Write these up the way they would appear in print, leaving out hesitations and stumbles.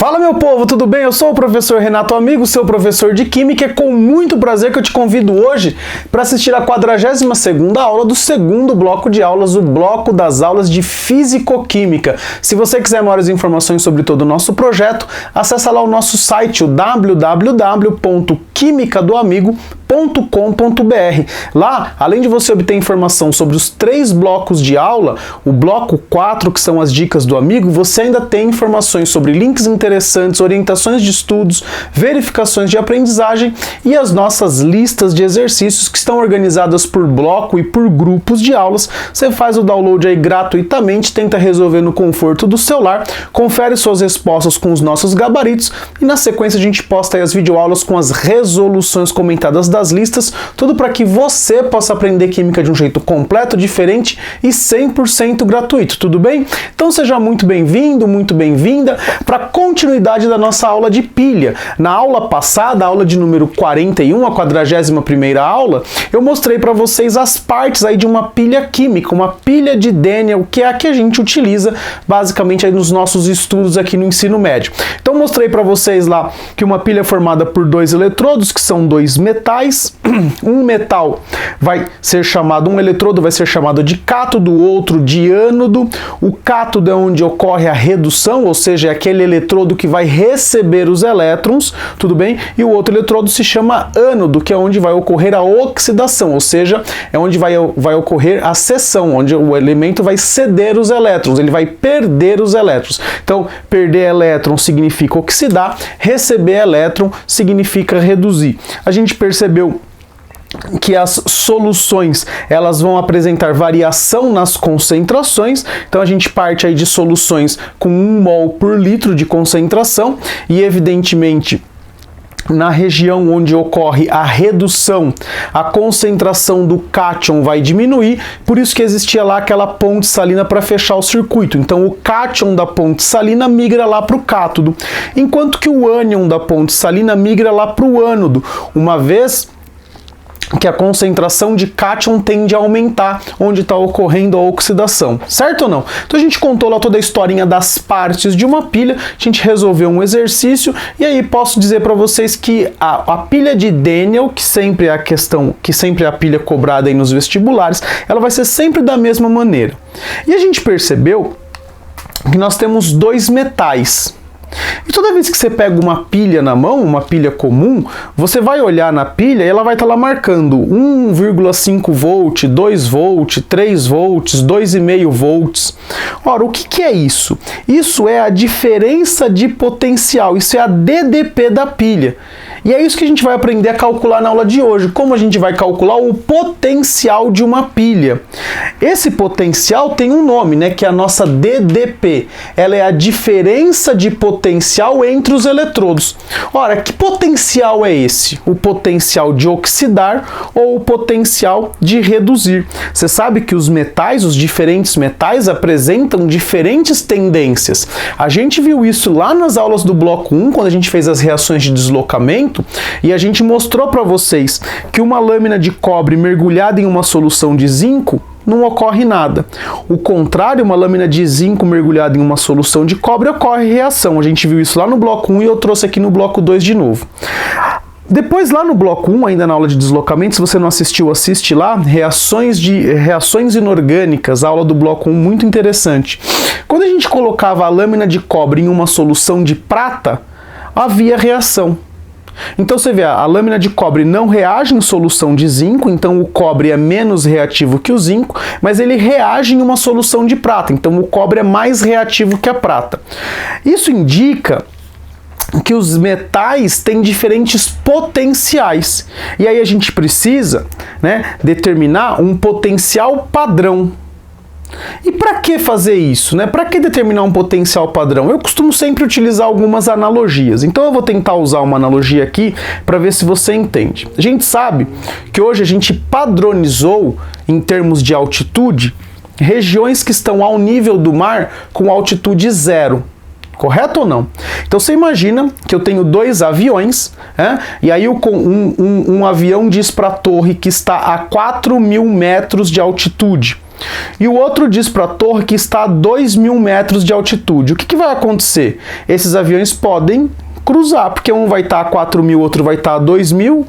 Fala meu povo, tudo bem? Eu sou o professor Renato Amigo, seu professor de Química, e é com muito prazer que eu te convido hoje para assistir a 42ª aula do segundo bloco de aulas, o bloco das aulas de Físico-Química. Se você quiser maiores informações sobre todo o nosso projeto, acesse lá o nosso site, o www.quimicadoamigo.com.br. Lá, além de você obter informação sobre os 3 blocos de aula, o bloco 4, que são as dicas do amigo, você ainda tem informações sobre links interessantes, orientações de estudos, verificações de aprendizagem e as nossas listas de exercícios que estão organizadas por bloco e por grupos de aulas. Você faz o download aí gratuitamente, tenta resolver no conforto do seu lar, confere suas respostas com os nossos gabaritos e na sequência a gente posta aí as videoaulas com as resoluções comentadas das listas, tudo para que você possa aprender química de um jeito completo, diferente e 100% gratuito, tudo bem? Então seja muito bem-vindo, muito bem-vinda para a continuidade da nossa aula de pilha. Na aula passada, a aula de número 41, a 41ª aula, eu mostrei para vocês as partes aí de uma pilha química, uma pilha de Daniell, que é a que a gente utiliza basicamente aí nos nossos estudos aqui no ensino médio. Então mostrei para vocês lá que uma pilha é formada por 2 eletrodos, que são 2 metais. Um metal vai ser chamado, um eletrodo vai ser chamado de cátodo, o outro de ânodo. O cátodo é onde ocorre a redução, ou seja, é aquele eletrodo que vai receber os elétrons, tudo bem? E o outro eletrodo se chama ânodo, que é onde vai ocorrer a oxidação, ou seja, é onde vai ocorrer a cessão, onde o elemento vai ceder os elétrons, ele vai perder os elétrons. Então, perder elétron significa oxidar, receber elétron significa reduzir. A gente percebeu que as soluções elas vão apresentar variação nas concentrações, então a gente parte aí de soluções com 1 mol por litro de concentração e evidentemente na região onde ocorre a redução, a concentração do cátion vai diminuir, por isso que existia lá aquela ponte salina para fechar o circuito. Então o cátion da ponte salina migra lá para o cátodo, enquanto que o ânion da ponte salina migra lá para o ânodo, uma vez que a concentração de cátion tende a aumentar onde está ocorrendo a oxidação, certo ou não? Então a gente contou lá toda a historinha das partes de uma pilha, a gente resolveu um exercício e aí posso dizer para vocês que a pilha de Daniell, que sempre é a questão, que sempre é a pilha cobrada aí nos vestibulares, ela vai ser sempre da mesma maneira. E a gente percebeu que nós temos 2 metais. E toda vez que você pega uma pilha na mão, uma pilha comum, você vai olhar na pilha e ela vai estar lá marcando 1,5 volt, 2 volt, 3 volts, 2,5 volts. Ora, o que é isso? Isso é a diferença de potencial, isso é a DDP da pilha. E é isso que a gente vai aprender a calcular na aula de hoje, como a gente vai calcular o potencial de uma pilha. Esse potencial tem um nome, né, que é a nossa DDP. Ela é a diferença de potencial entre os eletrodos. Ora, que potencial é esse? O potencial de oxidar ou o potencial de reduzir? Você sabe que os metais, os diferentes metais, apresentam diferentes tendências. A gente viu isso lá nas aulas do bloco 1, quando a gente fez as reações de deslocamento, e a gente mostrou para vocês que uma lâmina de cobre mergulhada em uma solução de zinco não ocorre nada. O contrário, uma lâmina de zinco mergulhada em uma solução de cobre ocorre reação. A gente viu isso lá no bloco 1 e eu trouxe aqui no bloco 2 de novo. Depois, lá no bloco 1, ainda na aula de deslocamento, se você não assistiu, assiste lá, reações inorgânicas, a aula do bloco 1, muito interessante. Quando a gente colocava a lâmina de cobre em uma solução de prata, havia reação. Então você vê, a lâmina de cobre não reage em solução de zinco, então o cobre é menos reativo que o zinco, mas ele reage em uma solução de prata, então o cobre é mais reativo que a prata. Isso indica que os metais têm diferentes potenciais, e aí a gente precisa, né, determinar um potencial padrão. E para que fazer isso, né? Para que determinar um potencial padrão? Eu costumo sempre utilizar algumas analogias. Então eu vou tentar usar uma analogia aqui para ver se você entende. A gente sabe que hoje a gente padronizou, em termos de altitude, regiões que estão ao nível do mar com altitude 0. Correto ou não? Então você imagina que eu tenho 2 aviões, e aí um avião diz para a torre que está a 4.000 metros de altitude. e o outro diz para a torre que está a 2.000 metros de altitude. O que vai acontecer? Esses aviões podem cruzar, porque um vai estar a 4.000, outro vai estar a 2.000,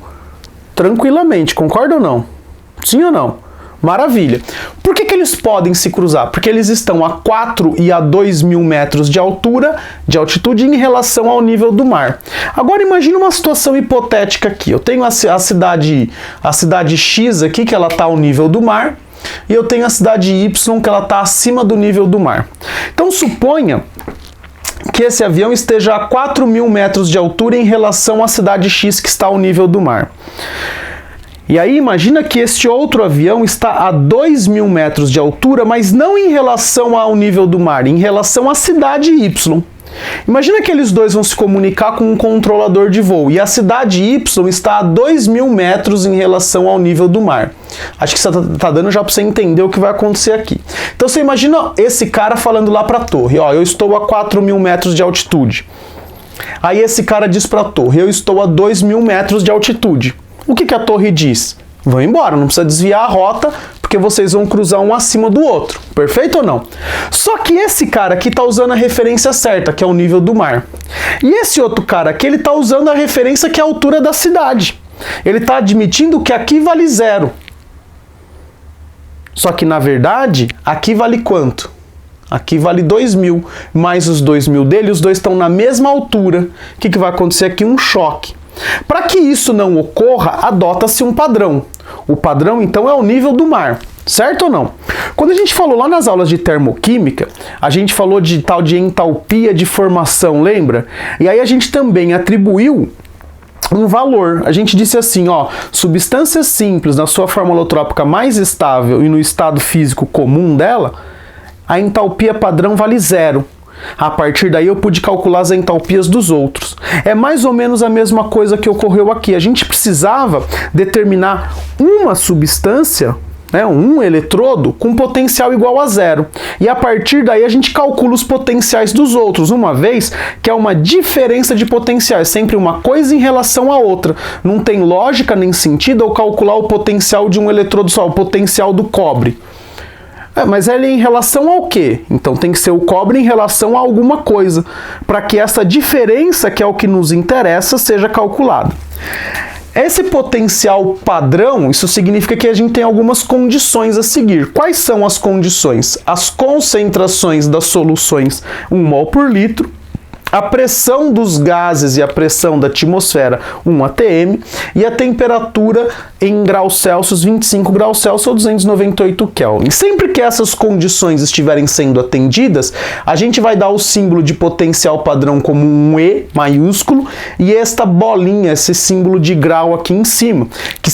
tranquilamente, concorda ou não? Sim ou não? Maravilha. Por que eles podem se cruzar? Porque eles estão a 4 e a 2.000 metros de altura, de altitude em relação ao nível do mar. Agora imagine uma situação hipotética aqui. Eu tenho a cidade X aqui, que ela está ao nível do mar, e eu tenho a cidade Y, que ela está acima do nível do mar. Então suponha que esse avião esteja a 4.000 metros de altura em relação à cidade X, que está ao nível do mar. E aí imagina que este outro avião está a 2.000 metros de altura, mas não em relação ao nível do mar, em relação à cidade Y. Imagina que eles dois vão se comunicar com um controlador de voo e a cidade Y está a 2.000 metros em relação ao nível do mar. Acho que você tá dando já para você entender o que vai acontecer aqui. Então você imagina esse cara falando lá para a torre, ó, eu estou a 4.000 metros de altitude. Aí esse cara diz para a torre, eu estou a 2.000 metros de altitude. O que a torre diz? Vão embora, não precisa desviar a rota, porque vocês vão cruzar um acima do outro. Perfeito ou não? Só que esse cara aqui está usando a referência certa, que é o nível do mar. E esse outro cara aqui, ele está usando a referência que é a altura da cidade. Ele está admitindo que aqui vale 0. Só que, na verdade, aqui vale quanto? Aqui vale 2.000, mais os 2.000 dele, os dois estão na mesma altura. O que vai acontecer aqui? Um choque. Para que isso não ocorra, adota-se um padrão. O padrão, então, é o nível do mar, certo ou não? Quando a gente falou lá nas aulas de termoquímica, a gente falou de tal de entalpia de formação, lembra? E aí a gente também atribuiu um valor. A gente disse assim, ó, substâncias simples na sua forma holotrópica mais estável e no estado físico comum dela, a entalpia padrão vale 0. A partir daí eu pude calcular as entalpias dos outros. É mais ou menos a mesma coisa que ocorreu aqui. A gente precisava determinar uma substância, né, um eletrodo, com potencial igual a 0. E a partir daí a gente calcula os potenciais dos outros, uma vez que é uma diferença de potencial. É sempre uma coisa em relação à outra. Não tem lógica nem sentido eu calcular o potencial de um eletrodo só, o potencial do cobre. Mas ele é em relação ao quê? Então tem que ser o cobre em relação a alguma coisa, para que essa diferença, que é o que nos interessa, seja calculada. Esse potencial padrão, isso significa que a gente tem algumas condições a seguir. Quais são as condições? As concentrações das soluções 1 mol por litro, a pressão dos gases e a pressão da atmosfera 1 atm e a temperatura em graus Celsius, 25 graus Celsius ou 298 Kelvin. Sempre que essas condições estiverem sendo atendidas, a gente vai dar o símbolo de potencial padrão como um E maiúsculo e esta bolinha, esse símbolo de grau aqui em cima, que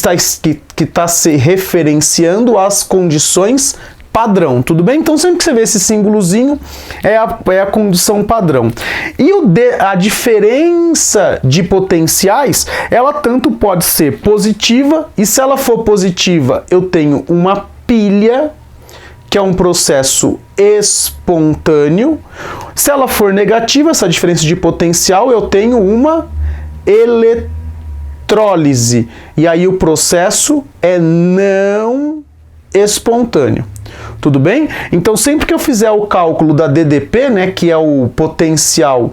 está se referenciando às condições padrão, tudo bem? Então sempre que você vê esse símbolozinho, é a condição padrão. E a diferença de potenciais, ela tanto pode ser positiva, e se ela for positiva, eu tenho uma pilha, que é um processo espontâneo. Se ela for negativa, essa diferença de potencial, eu tenho uma eletrólise. E aí o processo é não espontâneo. Tudo bem? Então sempre que eu fizer o cálculo da DDP, né, que é o potencial,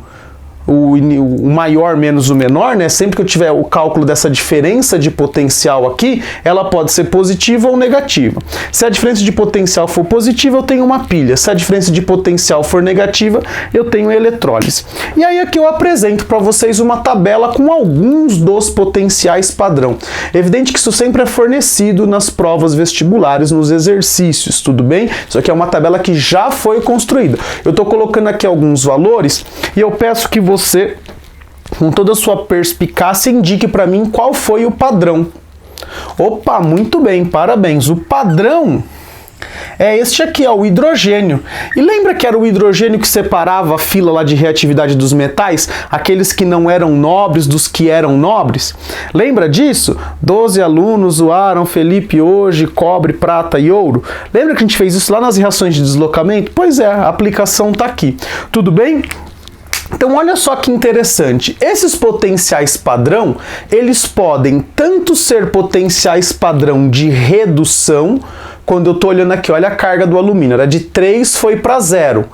o maior menos o menor, né, sempre que eu tiver o cálculo dessa diferença de potencial aqui, ela pode ser positiva ou negativa. Se a diferença de potencial for positiva, eu tenho uma pilha. Se a diferença de potencial for negativa, eu tenho eletrólise. E aí aqui eu apresento para vocês uma tabela com alguns dos potenciais padrão. Evidente que isso sempre é fornecido nas provas vestibulares, nos exercícios, tudo bem? Isso aqui é uma tabela que já foi construída. Eu estou colocando aqui alguns valores e eu peço que você, com toda a sua perspicácia, indique para mim qual foi o padrão. Opa, muito bem, parabéns. O padrão é este aqui, ó, o hidrogênio. E lembra que era o hidrogênio que separava a fila lá de reatividade dos metais? Aqueles que não eram nobres dos que eram nobres? Lembra disso? 12 alunos usaram Felipe hoje, cobre, prata e ouro. Lembra que a gente fez isso lá nas reações de deslocamento? Pois é, a aplicação está aqui. Tudo bem? Então olha só que interessante, esses potenciais padrão, eles podem tanto ser potenciais padrão de redução, quando eu estou olhando aqui, olha a carga do alumínio, era de 3, foi para 0.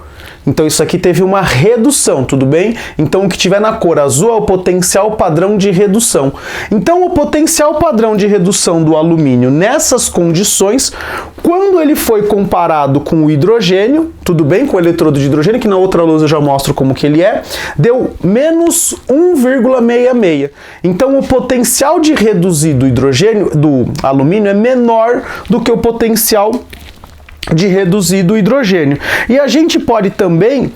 Então isso aqui teve uma redução, tudo bem? Então o que tiver na cor azul é o potencial padrão de redução. Então o potencial padrão de redução do alumínio nessas condições, quando ele foi comparado com o hidrogênio, tudo bem? Com o eletrodo de hidrogênio, que na outra lousa eu já mostro como que ele é, deu menos 1,66. Então o potencial de reduzir do hidrogênio, do alumínio, é menor do que o potencial de reduzir do hidrogênio. E a gente pode também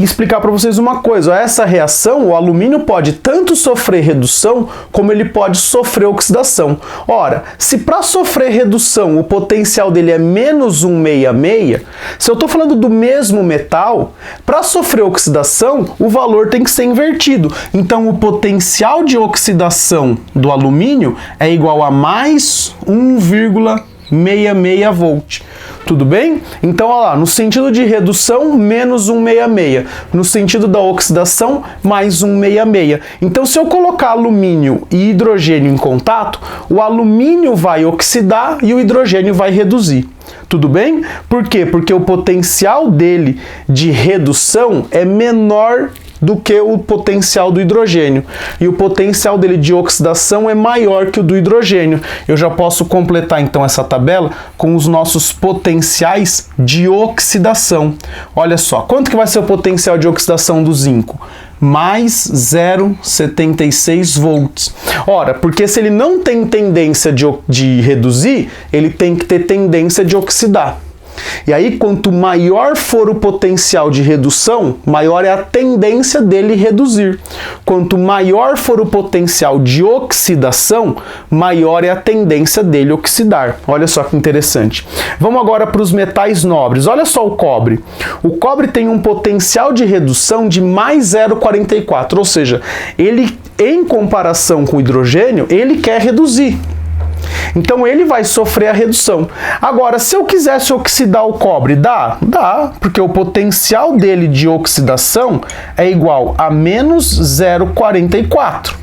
explicar para vocês uma coisa, essa reação, o alumínio pode tanto sofrer redução, como ele pode sofrer oxidação. Ora, se para sofrer redução o potencial dele é menos 1,66, se eu estou falando do mesmo metal, para sofrer oxidação, o valor tem que ser invertido. Então o potencial de oxidação do alumínio é igual a mais 1,66 volt. Tudo bem? Então, olha lá, no sentido de redução, menos 1,66. No sentido da oxidação, mais 1,66. Então, se eu colocar alumínio e hidrogênio em contato, o alumínio vai oxidar e o hidrogênio vai reduzir. Tudo bem? Por quê? Porque o potencial dele de redução é menor do que o potencial do hidrogênio. E o potencial dele de oxidação é maior que o do hidrogênio. Eu já posso completar então essa tabela com os nossos potenciais de oxidação. Olha só, quanto que vai ser o potencial de oxidação do zinco? Mais 0,76 volts. Ora, porque se ele não tem tendência de reduzir, ele tem que ter tendência de oxidar. E aí, quanto maior for o potencial de redução, maior é a tendência dele reduzir. Quanto maior for o potencial de oxidação, maior é a tendência dele oxidar. Olha só que interessante. Vamos agora para os metais nobres. Olha só o cobre. O cobre tem um potencial de redução de mais 0,44, ou seja, ele, em comparação com o hidrogênio, ele quer reduzir. Então ele vai sofrer a redução. Agora, se eu quisesse oxidar o cobre, dá? Dá, porque o potencial dele de oxidação é igual a menos 0,44.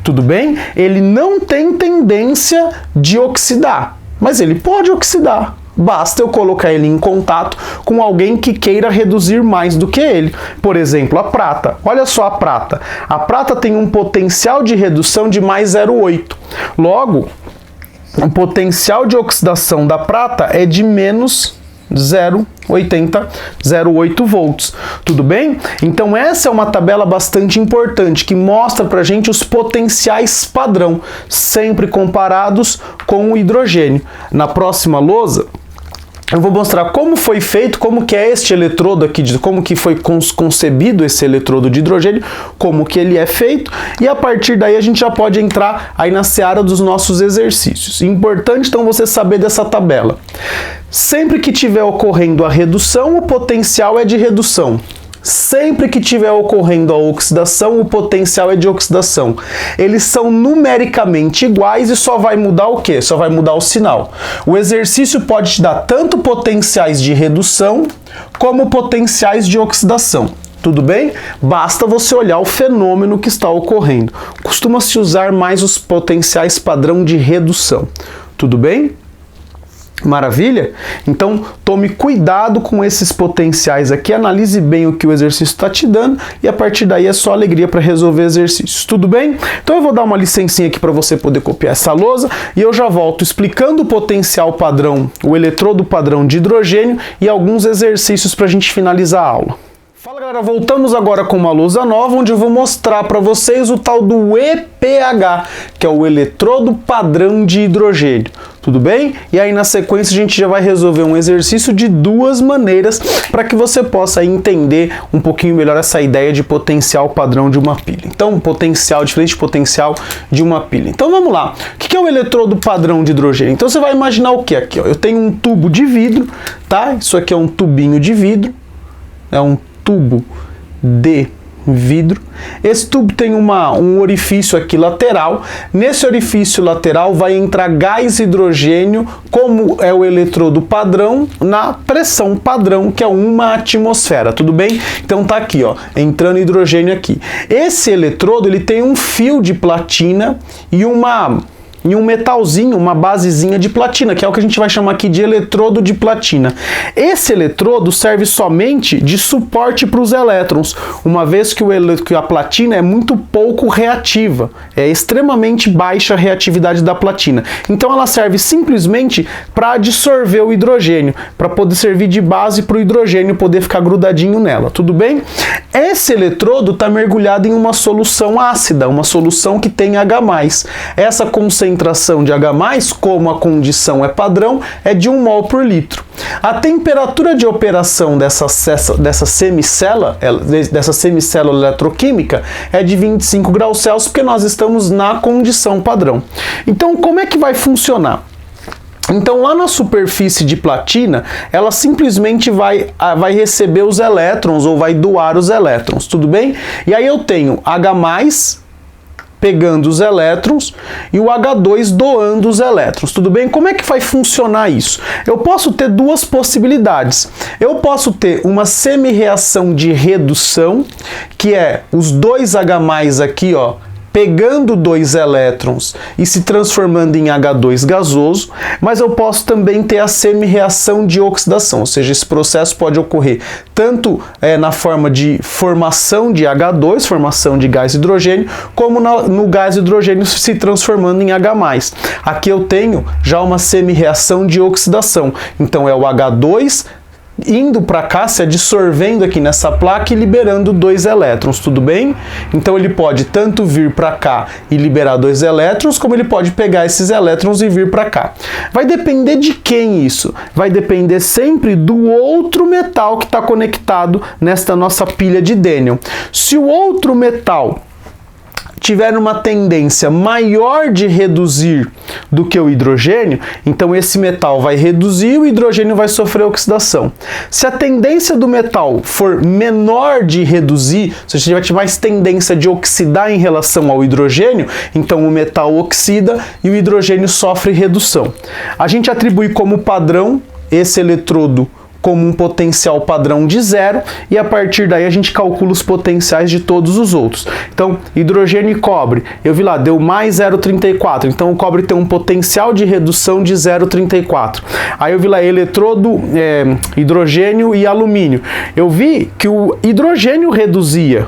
Tudo bem? Ele não tem tendência de oxidar, mas ele pode oxidar. Basta eu colocar ele em contato com alguém que queira reduzir mais do que ele. Por exemplo, a prata. Olha só a prata. A prata tem um potencial de redução de mais 0,8. Logo, o potencial de oxidação da prata é de menos 0,8 volts. Tudo bem? Então essa é uma tabela bastante importante que mostra pra gente os potenciais padrão, sempre comparados com o hidrogênio. Na próxima lousa, eu vou mostrar como foi feito, como que é este eletrodo aqui, como que foi concebido esse eletrodo de hidrogênio, como que ele é feito, e a partir daí a gente já pode entrar aí na seara dos nossos exercícios. Importante então você saber dessa tabela. Sempre que tiver ocorrendo a redução, o potencial é de redução. Sempre que tiver ocorrendo a oxidação, o potencial é de oxidação. Eles são numericamente iguais e só vai mudar o quê? Só vai mudar o sinal. O exercício pode te dar tanto potenciais de redução como potenciais de oxidação. Tudo bem? Basta você olhar o fenômeno que está ocorrendo. Costuma-se usar mais os potenciais padrão de redução. Tudo bem? Maravilha? Então tome cuidado com esses potenciais aqui, analise bem o que o exercício está te dando e a partir daí é só alegria para resolver exercícios. Tudo bem? Então eu vou dar uma licencinha aqui para você poder copiar essa lousa e eu já volto explicando o potencial padrão, o eletrodo padrão de hidrogênio e alguns exercícios para a gente finalizar a aula. Fala galera, voltamos agora com uma lousa nova onde eu vou mostrar para vocês o tal do EPH, que é o eletrodo padrão de hidrogênio. Tudo bem? E aí na sequência a gente já vai resolver um exercício de duas maneiras para que você possa entender um pouquinho melhor essa ideia de potencial padrão de uma pilha. Então, potencial diferente de potencial de uma pilha. Então vamos lá. O que é o eletrodo padrão de hidrogênio? Então você vai imaginar o que aqui? Ó. Eu tenho um tubo de vidro, tá? Isso aqui é um tubinho de vidro. É um tubo de vidro. Esse tubo tem um orifício aqui lateral. Nesse orifício lateral vai entrar gás hidrogênio, como é o eletrodo padrão, na pressão padrão, que é 1 atmosfera, tudo bem? Então tá aqui, ó, entrando hidrogênio aqui. Esse eletrodo, ele tem um fio de platina e uma em um metalzinho, uma basezinha de platina, que é o que a gente vai chamar aqui de eletrodo de platina. Esse eletrodo serve somente de suporte para os elétrons, uma vez que a platina é muito pouco reativa, é extremamente baixa a reatividade da platina. Então ela serve simplesmente para absorver o hidrogênio, para poder servir de base para o hidrogênio poder ficar grudadinho nela, tudo bem? Esse eletrodo está mergulhado em uma solução ácida, uma solução que tem H+. Essa concentração de H+, como a condição é padrão, é de 1 mol por litro. A temperatura de operação dessa semicélula eletroquímica é de 25 graus Celsius, porque nós estamos na condição padrão. Então, como é que vai funcionar? Então, lá na superfície de platina, ela simplesmente vai receber os elétrons ou vai doar os elétrons, tudo bem? E aí eu tenho H+, pegando os elétrons, e o H2 doando os elétrons, tudo bem? Como é que vai funcionar isso? Eu posso ter duas possibilidades. Eu posso ter uma semi-reação de redução, que é os dois H+ aqui, ó, pegando 2 elétrons e se transformando em H2 gasoso, mas eu posso também ter a semi-reação de oxidação, ou seja, esse processo pode ocorrer tanto na forma de formação de H2, formação de gás hidrogênio, como no gás hidrogênio se transformando em H+. Aqui eu tenho já uma semi-reação de oxidação, então é o H2 indo para cá, se absorvendo aqui nessa placa e liberando 2 elétrons, tudo bem? Então ele pode tanto vir para cá e liberar 2 elétrons, como ele pode pegar esses elétrons e vir para cá. Vai depender de quem isso? Vai depender sempre do outro metal que está conectado nesta nossa pilha de Daniel. Se o outro metal tiver uma tendência maior de reduzir do que o hidrogênio, então esse metal vai reduzir e o hidrogênio vai sofrer oxidação. Se a tendência do metal for menor de reduzir, se a gente tiver mais tendência de oxidar em relação ao hidrogênio, então o metal oxida e o hidrogênio sofre redução. A gente atribui como padrão esse eletrodo como um potencial padrão de 0, e a partir daí a gente calcula os potenciais de todos os outros. Então, hidrogênio e cobre, eu vi lá, deu mais 0,34, então o cobre tem um potencial de redução de 0,34. Aí eu vi lá, eletrodo, hidrogênio e alumínio. Eu vi que o hidrogênio reduzia,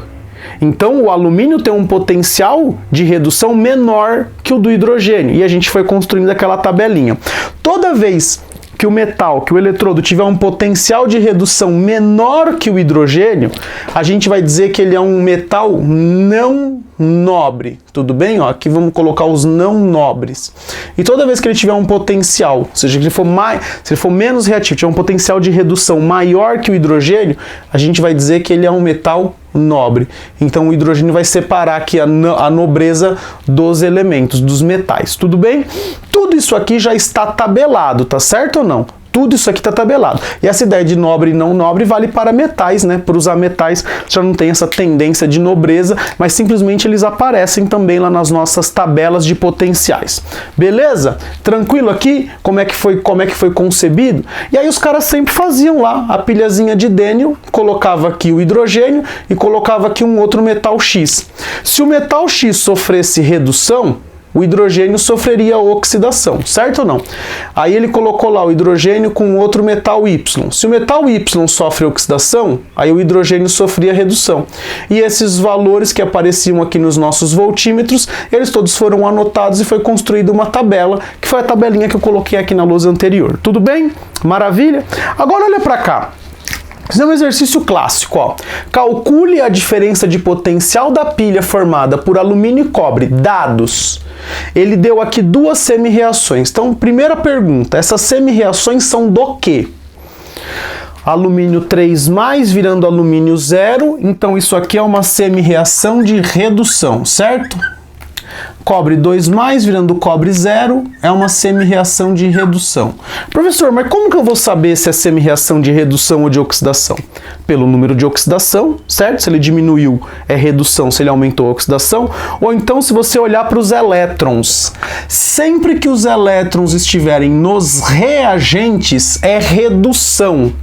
então o alumínio tem um potencial de redução menor que o do hidrogênio, e a gente foi construindo aquela tabelinha. Toda vez que o metal, que o eletrodo tiver um potencial de redução menor que o hidrogênio, a gente vai dizer que ele é um metal não nobre, tudo bem? Ó, aqui vamos colocar os não nobres. E toda vez que ele tiver um potencial, ou seja, que se ele for menos reativo, tiver um potencial de redução maior que o hidrogênio, a gente vai dizer que ele é um metal nobre. Então o hidrogênio vai separar aqui a nobreza dos elementos, dos metais, tudo bem? Tudo isso aqui já está tabelado, tá certo ou não? Tudo isso aqui está tabelado. E essa ideia de nobre e não nobre vale para metais, né? Por usar metais já não tem essa tendência de nobreza, mas simplesmente eles aparecem também lá nas nossas tabelas de potenciais. Beleza? Tranquilo aqui? Como é que foi concebido? E aí os caras sempre faziam lá a pilhazinha de Daniel, colocava aqui o hidrogênio e colocava aqui um outro metal X. Se o metal X sofresse redução, o hidrogênio sofreria oxidação, certo ou não? Aí ele colocou lá o hidrogênio com outro metal Y. Se o metal Y sofre oxidação, aí o hidrogênio sofria redução. E esses valores que apareciam aqui nos nossos voltímetros, eles todos foram anotados e foi construída uma tabela, que foi a tabelinha que eu coloquei aqui na lousa anterior. Tudo bem? Maravilha? Agora olha para cá. Isso é um exercício clássico, ó. Calcule a diferença de potencial da pilha formada por alumínio e cobre. Dados. Ele deu aqui 2 semi-reações. Então, primeira pergunta, essas semi-reações são do quê? Alumínio 3+, virando alumínio 0. Então, isso aqui é uma semi-reação de redução, certo? Cobre 2+, virando cobre 0, é uma semi-reação de redução. Professor, mas como que eu vou saber se é semi-reação de redução ou de oxidação? Pelo número de oxidação, certo? Se ele diminuiu, é redução, se ele aumentou, é oxidação. Ou então, se você olhar para os elétrons. Sempre que os elétrons estiverem nos reagentes, é redução.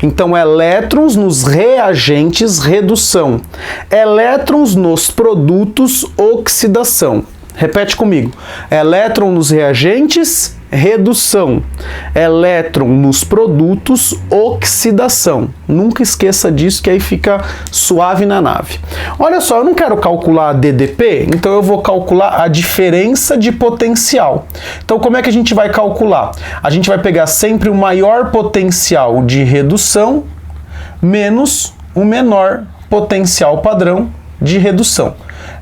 Então, elétrons nos reagentes, redução. Elétrons nos produtos, oxidação. Repete comigo. Elétron nos reagentes, redução. Elétron nos produtos, oxidação. Nunca esqueça disso, que aí fica suave na nave. Olha só, eu não quero calcular DDP, então eu vou calcular a diferença de potencial. Então, como é que a gente vai calcular? A gente vai pegar sempre o maior potencial de redução menos o menor potencial padrão de redução.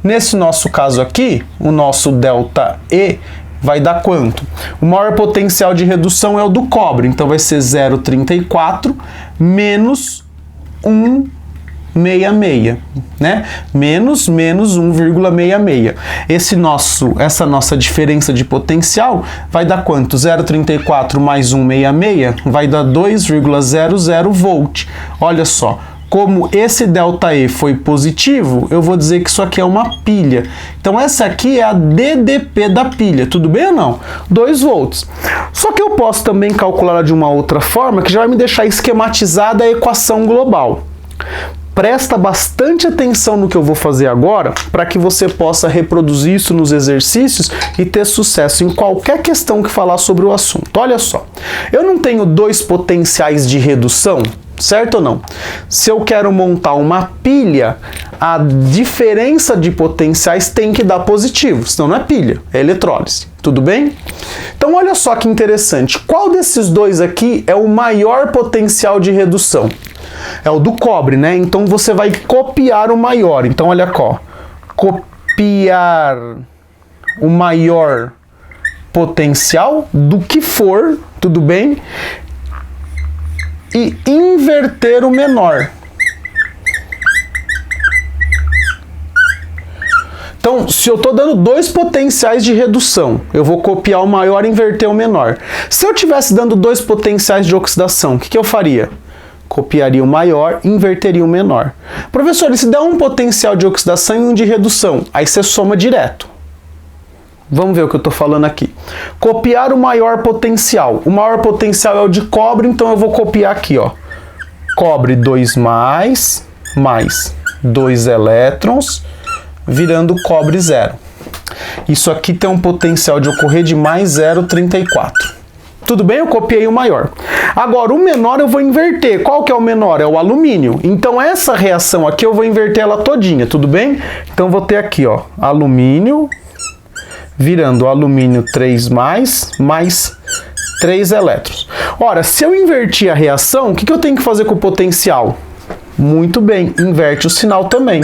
Nesse nosso caso aqui, o nosso ΔE vai dar quanto? O maior potencial de redução é o do cobre, então vai ser 0,34 menos 1,66, né? Menos 1,66. Essa nossa diferença de potencial vai dar quanto? 0,34 mais 1,66 vai dar 2,00 volt. Olha só. Como esse ΔE foi positivo, eu vou dizer que isso aqui é uma pilha. Então essa aqui é a DDP da pilha, tudo bem ou não? 2 volts. Só que eu posso também calcular de uma outra forma, que já vai me deixar esquematizada a equação global. Presta bastante atenção no que eu vou fazer agora, para que você possa reproduzir isso nos exercícios e ter sucesso em qualquer questão que falar sobre o assunto. Olha só, eu não tenho 2 potenciais de redução? Certo ou não? Se eu quero montar uma pilha, a diferença de potenciais tem que dar positivo, senão não é pilha, é eletrólise. Tudo bem? Então olha só que interessante. Qual desses dois aqui é o maior potencial de redução? É o do cobre, né? Então você vai copiar o maior. Então olha cá, copiar o maior potencial do que for, tudo bem? E inverter o menor. Então, se eu estou dando 2 potenciais de redução, eu vou copiar o maior e inverter o menor. Se eu estivesse dando 2 potenciais de oxidação, o que eu faria? Copiaria o maior e inverteria o menor. Professor, e se der um potencial de oxidação e um de redução? Aí você soma direto. Vamos ver o que eu estou falando aqui. Copiar o maior potencial. O maior potencial é o de cobre, então eu vou copiar aqui, ó. Cobre 2+, mais 2 elétrons, virando cobre 0. Isso aqui tem um potencial de ocorrer de mais 0,34. Tudo bem? Eu copiei o maior. Agora, o menor eu vou inverter. Qual que é o menor? É o alumínio. Então, essa reação aqui eu vou inverter ela todinha, tudo bem? Então, vou ter aqui, ó, alumínio virando alumínio 3+, mais 3 elétrons. Ora, se eu invertir a reação, o que eu tenho que fazer com o potencial? Muito bem, inverte o sinal também.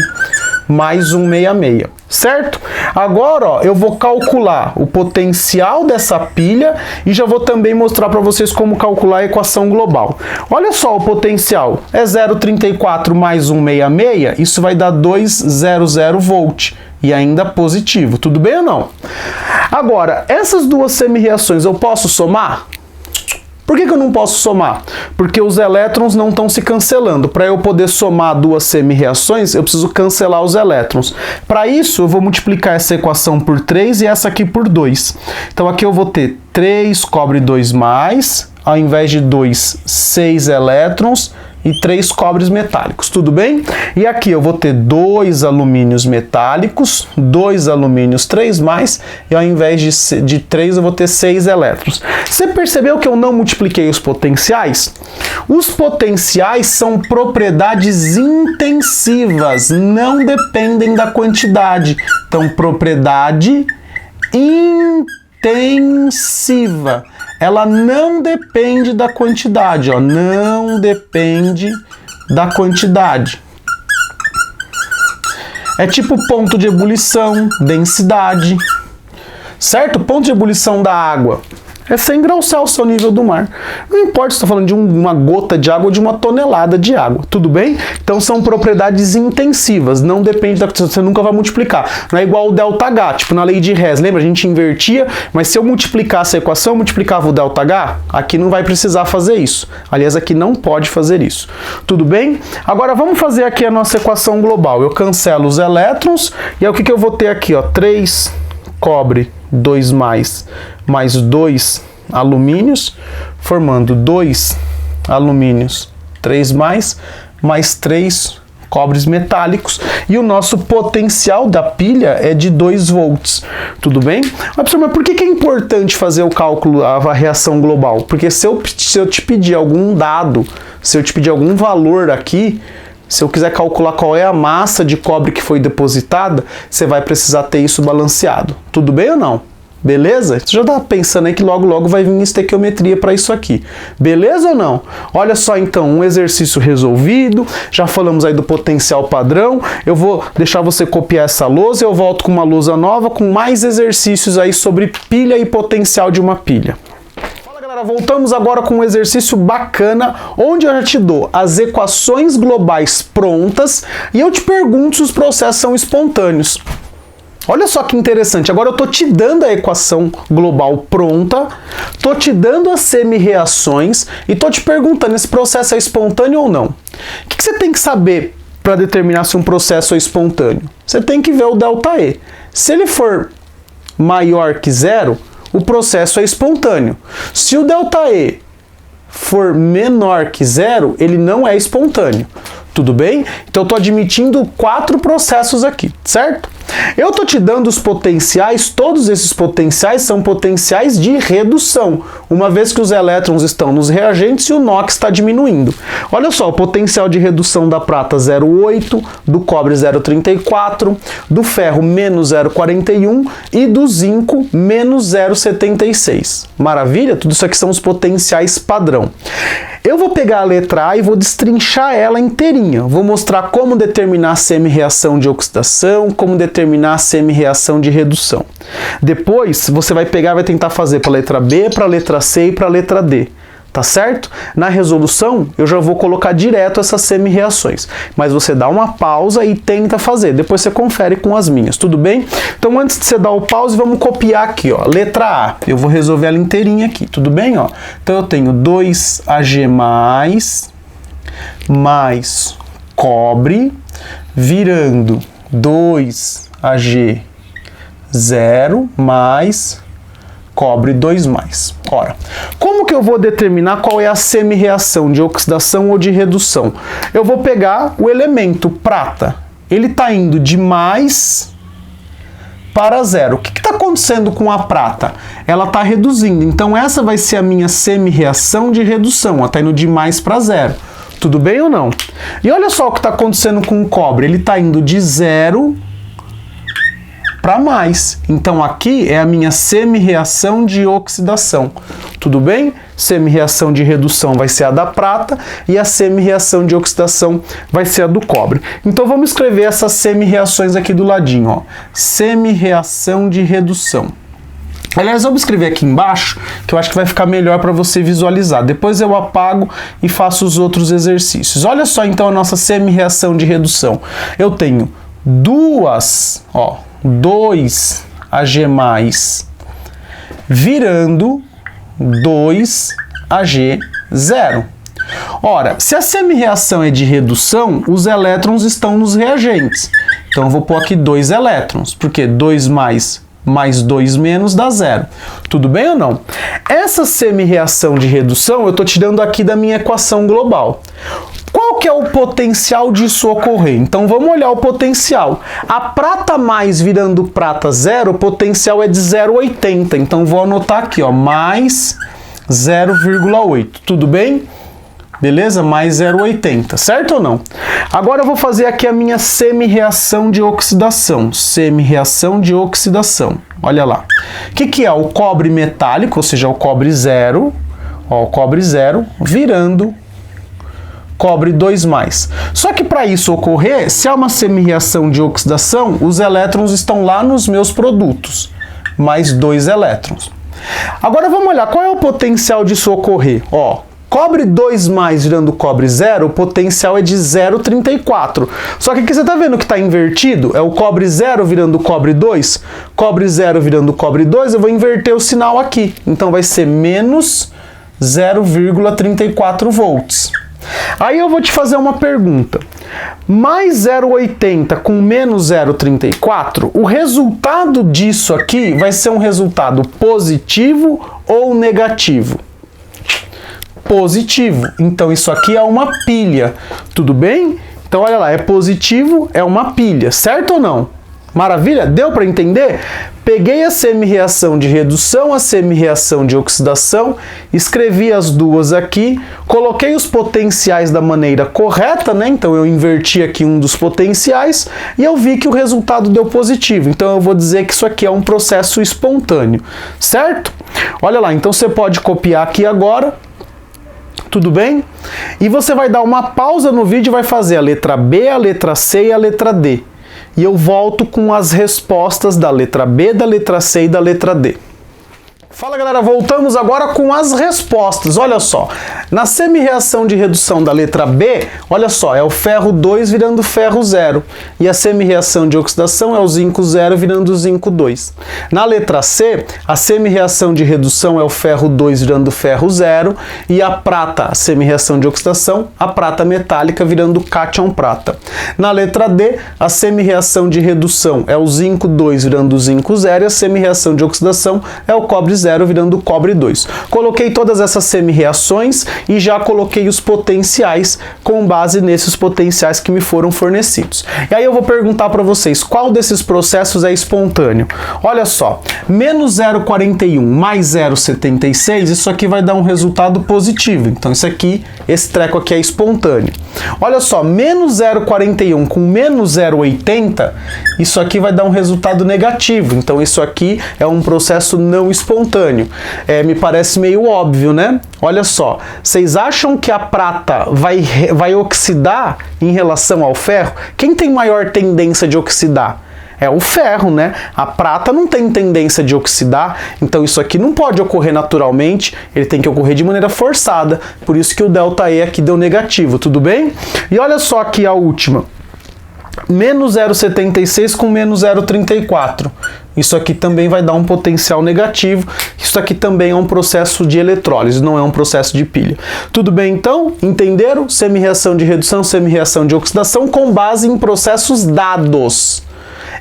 Mais 1,66, certo? Agora, ó, eu vou calcular o potencial dessa pilha e já vou também mostrar para vocês como calcular a equação global. Olha só o potencial, é 0,34 mais 1,66, isso vai dar 200 volt. E ainda positivo, tudo bem ou não? Agora, essas duas semi-reações eu posso somar? Por que eu não posso somar? Porque os elétrons não estão se cancelando. Para eu poder somar duas semi-reações, eu preciso cancelar os elétrons. Para isso, eu vou multiplicar essa equação por 3 e essa aqui por 2. Então aqui eu vou ter 3 cobre 2+, ao invés de 2, 6 elétrons, e 3 cobres metálicos, tudo bem? E aqui eu vou ter 2 alumínios metálicos, 2 alumínios 3+, e ao invés de 3 eu vou ter 6 elétrons. Você percebeu que eu não multipliquei os potenciais? Os potenciais são propriedades intensivas, não dependem da quantidade. Então, propriedade intensiva. Ela não depende da quantidade, ó, não depende da quantidade. É tipo ponto de ebulição, densidade, certo? Ponto de ebulição da água é 100 graus Celsius ao nível do mar. Não importa se está falando de uma gota de água ou de uma tonelada de água, tudo bem? Então são propriedades intensivas, não depende da... Você nunca vai multiplicar. Não é igual o ΔH, tipo na lei de Hess, lembra? A gente invertia, mas se eu multiplicasse a equação, eu multiplicava o ΔH, aqui não vai precisar fazer isso. Aliás, aqui não pode fazer isso. Tudo bem? Agora vamos fazer aqui a nossa equação global. Eu cancelo os elétrons, e aí o que eu vou ter aqui? Ó, 3 cobre 2+, mais 2 alumínios, formando 2 alumínios 3+, mais 3 cobres metálicos, e o nosso potencial da pilha é de 2 volts, tudo bem? Mas por que é importante fazer o cálculo, a reação global? Porque se eu te pedir algum dado, se eu te pedir algum valor aqui, se eu quiser calcular qual é a massa de cobre que foi depositada, você vai precisar ter isso balanceado, tudo bem ou não? Beleza? Você já está pensando aí que logo vai vir estequiometria para isso aqui. Beleza ou não? Olha só então, um exercício resolvido, já falamos aí do potencial padrão, eu vou deixar você copiar essa lousa e eu volto com uma lousa nova com mais exercícios aí sobre pilha e potencial de uma pilha. Fala galera, voltamos agora com um exercício bacana, onde eu já te dou as equações globais prontas e eu te pergunto se os processos são espontâneos. Olha só que interessante, agora eu estou te dando a equação global pronta, estou te dando as semi-reações e estou te perguntando, esse processo é espontâneo ou não? O que você tem que saber para determinar se um processo é espontâneo? Você tem que ver o ΔE. Se ele for maior que 0, o processo é espontâneo. Se o ΔE for menor que 0, ele não é espontâneo. Tudo bem? Então eu estou admitindo 4 processos aqui, certo? Eu estou te dando os potenciais, todos esses potenciais são potenciais de redução, uma vez que os elétrons estão nos reagentes e o NOx está diminuindo. Olha só, o potencial de redução da prata 0,8, do cobre 0,34, do ferro menos 0,41 e do zinco menos 0,76. Maravilha? Tudo isso aqui são os potenciais padrão. Eu vou pegar a letra A e vou destrinchar ela inteirinha. Vou mostrar como determinar a semi-reação de oxidação, como determinar a semi-reação de redução. Depois, você vai pegar e vai tentar fazer para a letra B, para a letra C e para a letra D. Tá certo? Na resolução, eu já vou colocar direto essas semi-reações. Mas você dá uma pausa e tenta fazer. Depois você confere com as minhas, tudo bem? Então, antes de você dar o pause, vamos copiar aqui, ó. Letra A. Eu vou resolver ela inteirinha aqui, tudo bem? Ó? Então, eu tenho 2Ag mais cobre, virando 2Ag0 mais cobre 2+. Ora, como que eu vou determinar qual é a semi-reação de oxidação ou de redução? Eu vou pegar o elemento prata. Ele está indo de mais para 0. O que está acontecendo com a prata? Ela está reduzindo. Então essa vai ser a minha semi-reação de redução. Ela está indo de mais para 0. Tudo bem ou não? E olha só o que está acontecendo com o cobre. Ele está indo de 0 para mais. Então aqui é a minha semi-reação de oxidação. Tudo bem? Semi-reação de redução vai ser a da prata e a semi-reação de oxidação vai ser a do cobre. Então vamos escrever essas semi-reações aqui do ladinho, ó. Semi-reação de redução. Aliás, eu vou escrever aqui embaixo, que eu acho que vai ficar melhor para você visualizar. Depois eu apago e faço os outros exercícios. Olha só então a nossa semi-reação de redução. Eu tenho 2Ag+, virando 2Ag0. Ora, se a semi-reação é de redução, os elétrons estão nos reagentes. Então eu vou pôr aqui 2 elétrons, porque 2 mais 2 menos dá 0. Tudo bem ou não? Essa semi-reação de redução eu estou tirando aqui da minha equação global. Qual que é o potencial disso ocorrer? Então vamos olhar o potencial. A prata mais virando prata 0, o potencial é de 0,80. Então vou anotar aqui, ó, mais 0,8. Tudo bem? Beleza? Mais 0,80, certo ou não? Agora eu vou fazer aqui a minha semi-reação de oxidação. Semi-reação de oxidação. Olha lá. O que é? O cobre metálico, ou seja, o cobre 0, ó, o cobre 0, virando cobre 2+. Só que para isso ocorrer, se há uma semi-reação de oxidação, os elétrons estão lá nos meus produtos. Mais 2 elétrons. Agora vamos olhar qual é o potencial disso ocorrer. Ó, cobre 2+ virando cobre 0, o potencial é de 0,34. Só que aqui você está vendo que está invertido? É o cobre 0 virando cobre 2. Cobre 0 virando cobre 2, eu vou inverter o sinal aqui. Então vai ser menos 0,34 volts. Aí eu vou te fazer uma pergunta. Mais 0,80 com menos 0,34, o resultado disso aqui vai ser um resultado positivo ou negativo? Positivo. Então isso aqui é uma pilha. Tudo bem? Então Então olha lá, é positivo, é uma pilha, certo ou não? Maravilha? Deu para entender? Peguei a semi-reação de redução, a semi-reação de oxidação, escrevi as duas aqui, coloquei os potenciais da maneira correta, né? Então eu inverti aqui um dos potenciais e eu vi que o resultado deu positivo. Então eu vou dizer que isso aqui é um processo espontâneo, certo? Olha lá, então você pode copiar aqui agora. Tudo bem? E você vai dar uma pausa no vídeo e vai fazer a letra B, a letra C e a letra D. E eu volto com as respostas da letra B, da letra C e da letra D. Fala galera, voltamos agora com as respostas. Olha só, na semi-reação de redução da letra B, olha só, é o ferro 2 virando ferro 0. E a semi-reação de oxidação é o zinco 0 virando zinco 2. Na letra C, a semi-reação de redução é o ferro 2 virando ferro 0. E a prata, a semi-reação de oxidação, a prata metálica virando cátion prata. Na letra D, a semi-reação de redução é o zinco 2 virando zinco 0. E a semi-reação de oxidação é o cobre 0 virando cobre 2. Coloquei todas essas semi-reações e já coloquei os potenciais com base nesses potenciais que me foram fornecidos. E aí eu vou perguntar para vocês, qual desses processos é espontâneo? Olha só, menos 0,41 mais 0,76, isso aqui vai dar um resultado positivo. Então isso aqui, esse treco aqui é espontâneo. Olha só, menos 0,41 com menos 0,80, isso aqui vai dar um resultado negativo. Então isso aqui é um processo não espontâneo. Me parece meio óbvio, né? Olha só, vocês acham que a prata vai oxidar em relação ao ferro? Quem tem maior tendência de oxidar? É o ferro, né? A prata não tem tendência de oxidar, então isso aqui não pode ocorrer naturalmente, ele tem que ocorrer de maneira forçada, por isso que o ΔE aqui deu negativo, tudo bem? E olha só aqui a última, menos 0,76 com menos 0,34. Isso aqui também vai dar um potencial negativo. Isso aqui também é um processo de eletrólise, não é um processo de pilha. Tudo bem então? Entenderam? Semi-reação de redução, semi-reação de oxidação com base em processos dados.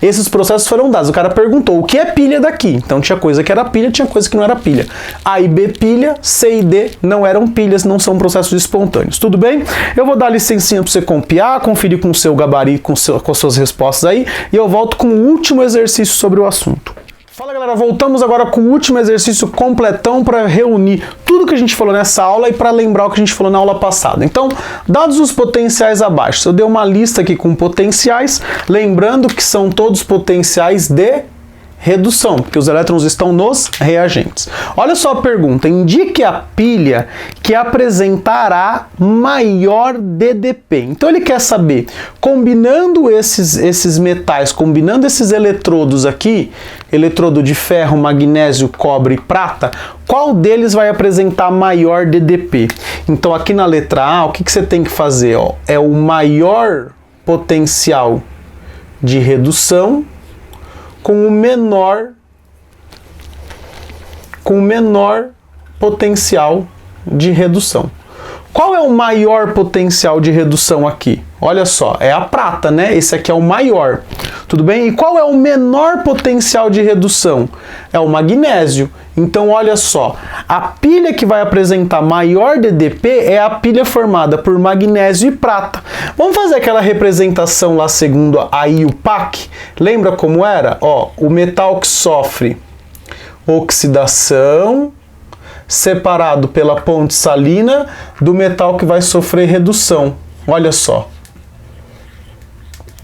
Esses processos foram dados. O cara perguntou o que é pilha daqui. Então tinha coisa que era pilha, tinha coisa que não era pilha. A e B pilha, C e D não eram pilhas, não são processos espontâneos. Tudo bem? Eu vou dar licencinha para você copiar, conferir com o seu gabarito, com as suas respostas aí, e eu volto com o último exercício sobre o assunto. Fala galera, voltamos agora com o último exercício completão para reunir tudo que a gente falou nessa aula e para lembrar o que a gente falou na aula passada. Então, dados os potenciais abaixo, eu dei uma lista aqui com potenciais, lembrando que são todos potenciais de redução, porque os elétrons estão nos reagentes. Olha só a pergunta, indique a pilha que apresentará maior DDP. Então ele quer saber, combinando esses metais, combinando esses eletrodos aqui, eletrodo de ferro, magnésio, cobre e prata, qual deles vai apresentar maior DDP? Então aqui na letra A, o que você tem que fazer? Ó, é o maior potencial de redução com o menor potencial de redução. Qual é o maior potencial de redução aqui? Olha só, é a prata, né? Esse aqui é o maior. Tudo bem? E qual é o menor potencial de redução? É o magnésio. Então, olha só, a pilha que vai apresentar maior DDP é a pilha formada por magnésio e prata. Vamos fazer aquela representação lá segundo a IUPAC? Lembra como era? Ó, o metal que sofre oxidação separado pela ponte salina do metal que vai sofrer redução. Olha só.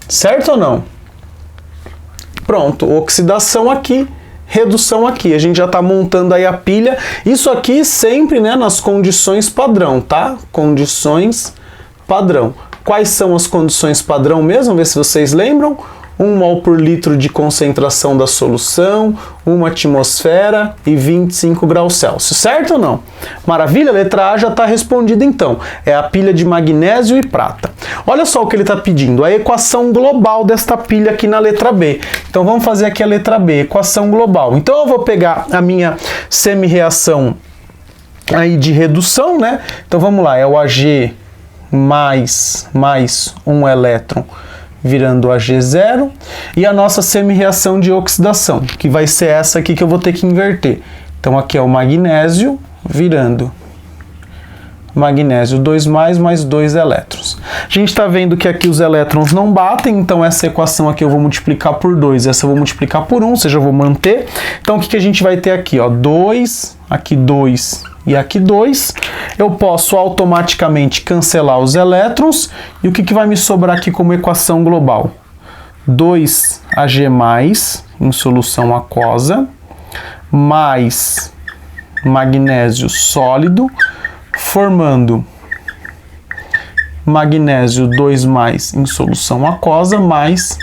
Certo ou não? Pronto, oxidação aqui, redução aqui. A gente já está montando aí a pilha. Isso aqui sempre, né, nas condições padrão, tá? Condições padrão. Quais são as condições padrão mesmo? Vamos ver se vocês lembram. 1 mol por litro de concentração da solução, 1 atmosfera e 25 graus Celsius, certo ou não? Maravilha? A letra A já está respondida então. É a pilha de magnésio e prata. Olha só o que ele está pedindo, a equação global desta pilha aqui na letra B. Então vamos fazer aqui a letra B, equação global. Então eu vou pegar a minha semi-reação aí de redução, né? Então vamos lá, é o Ag mais um elétron virando Ag0, e a nossa semi-reação de oxidação, que vai ser essa aqui que eu vou ter que inverter. Então aqui é o magnésio virando magnésio 2+, mais 2 elétrons. A gente está vendo que aqui os elétrons não batem, então essa equação aqui eu vou multiplicar por 2, essa eu vou multiplicar por 1, ou seja, eu vou manter. Então o que a gente vai ter aqui? Ó, 2, aqui 2 e aqui 2. Eu posso automaticamente cancelar os elétrons, e o que vai me sobrar aqui como equação global? 2Ag+, em solução aquosa, mais magnésio sólido, formando magnésio 2+ em solução aquosa, mais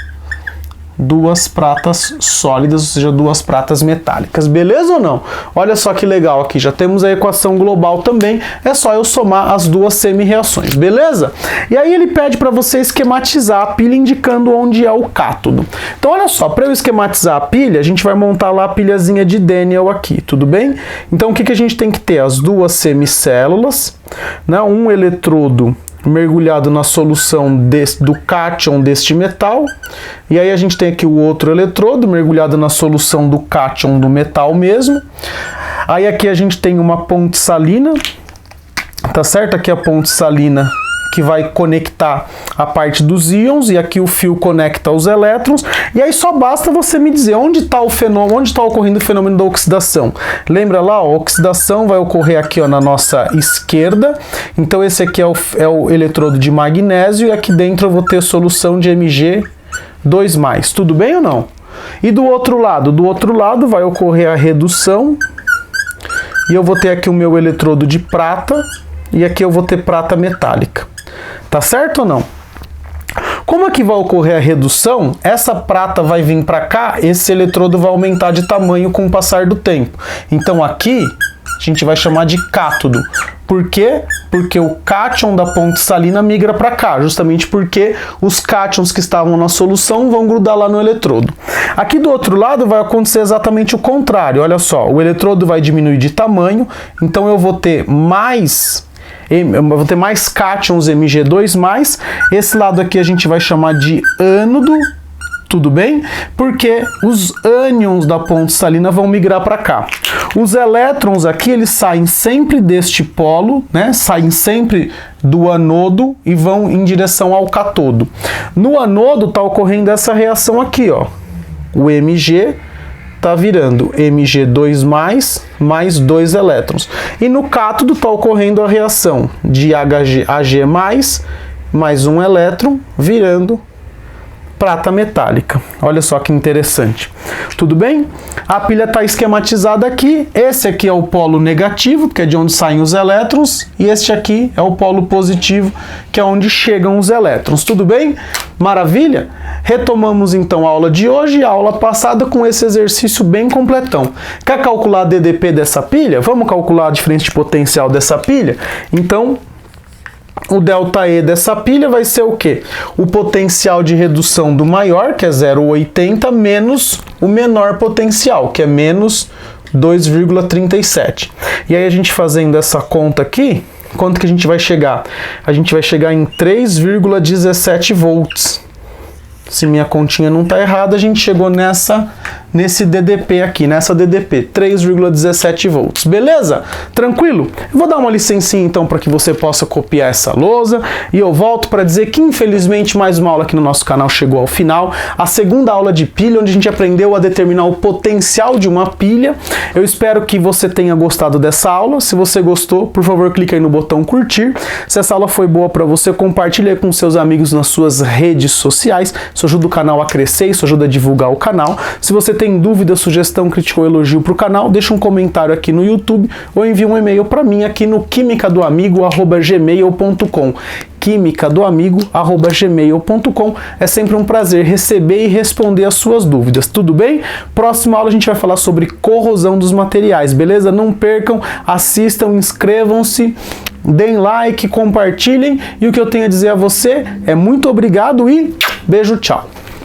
2 pratas sólidas, ou seja, 2 pratas metálicas. Beleza ou não? Olha só que legal aqui, já temos a equação global também, é só eu somar as duas semi-reações, beleza? E aí ele pede para você esquematizar a pilha indicando onde é o cátodo. Então olha só, para eu esquematizar a pilha, a gente vai montar lá a pilhazinha de Daniel aqui, tudo bem? Então o que a gente tem que ter? As duas semicélulas, né? Um eletrodo mergulhado na solução do cátion deste metal, e aí a gente tem aqui o outro eletrodo mergulhado na solução do cátion do metal mesmo. Aí aqui a gente tem uma ponte salina, tá certo? Aqui a ponte salina que vai conectar a parte dos íons, e aqui o fio conecta os elétrons, e aí só basta você me dizer onde está o fenômeno, onde está ocorrendo o fenômeno da oxidação. Lembra lá, ó, a oxidação vai ocorrer aqui, ó, na nossa esquerda, então esse aqui é o eletrodo de magnésio, e aqui dentro eu vou ter a solução de Mg2+, tudo bem ou não? E do outro lado vai ocorrer a redução, e eu vou ter aqui o meu eletrodo de prata, e aqui eu vou ter prata metálica. Tá certo ou não? Como aqui vai ocorrer a redução, essa prata vai vir para cá, esse eletrodo vai aumentar de tamanho com o passar do tempo. Então aqui a gente vai chamar de cátodo. Por quê? Porque o cátion da ponte salina migra para cá, justamente porque os cátions que estavam na solução vão grudar lá no eletrodo. Aqui do outro lado vai acontecer exatamente o contrário. Olha só, o eletrodo vai diminuir de tamanho, então eu vou ter mais cátions Mg2+, esse lado aqui a gente vai chamar de ânodo, tudo bem? Porque os ânions da ponte salina vão migrar para cá. Os elétrons aqui, eles saem sempre deste polo, né? Saem sempre do anodo e vão em direção ao cátodo. No anodo está ocorrendo essa reação aqui, ó. O Mg está virando Mg2+, mais 2 elétrons. E no cátodo está ocorrendo a reação de Ag+, mais um elétron, virando prata metálica. Olha só que interessante. Tudo bem? A pilha está esquematizada aqui. Esse aqui é o polo negativo, que é de onde saem os elétrons, e este aqui é o polo positivo, que é onde chegam os elétrons. Tudo bem? Maravilha? Retomamos então a aula de hoje e a aula passada com esse exercício bem completão. Quer calcular a DDP dessa pilha? Vamos calcular a diferença de potencial dessa pilha? Então, o ΔE dessa pilha vai ser o quê? O potencial de redução do maior, que é 0,80, menos o menor potencial, que é menos 2,37. E aí a gente fazendo essa conta aqui, quanto que a gente vai chegar? A gente vai chegar em 3,17 volts. Se minha continha não está errada, a gente chegou nesse DDP aqui, nessa DDP, 3,17 volts. Beleza? Tranquilo? Eu vou dar uma licencinha então para que você possa copiar essa lousa, e eu volto para dizer que infelizmente mais uma aula aqui no nosso canal chegou ao final, a segunda aula de pilha, onde a gente aprendeu a determinar o potencial de uma pilha. Eu espero que você tenha gostado dessa aula. Se você gostou, por favor, clique aí no botão curtir. Se essa aula foi boa para você, compartilhe com seus amigos nas suas redes sociais. Isso ajuda o canal a crescer, isso ajuda a divulgar o canal. Se você tem dúvida, sugestão, crítica ou elogio para o canal, deixa um comentário aqui no YouTube ou envia um e-mail para mim aqui no quimicadoamigo@gmail.com. quimicadoamigo@gmail.com. É sempre um prazer receber e responder as suas dúvidas, tudo bem? Próxima aula a gente vai falar sobre corrosão dos materiais, beleza? Não percam, assistam, inscrevam-se, deem like, compartilhem, e o que eu tenho a dizer a você é muito obrigado e beijo, tchau!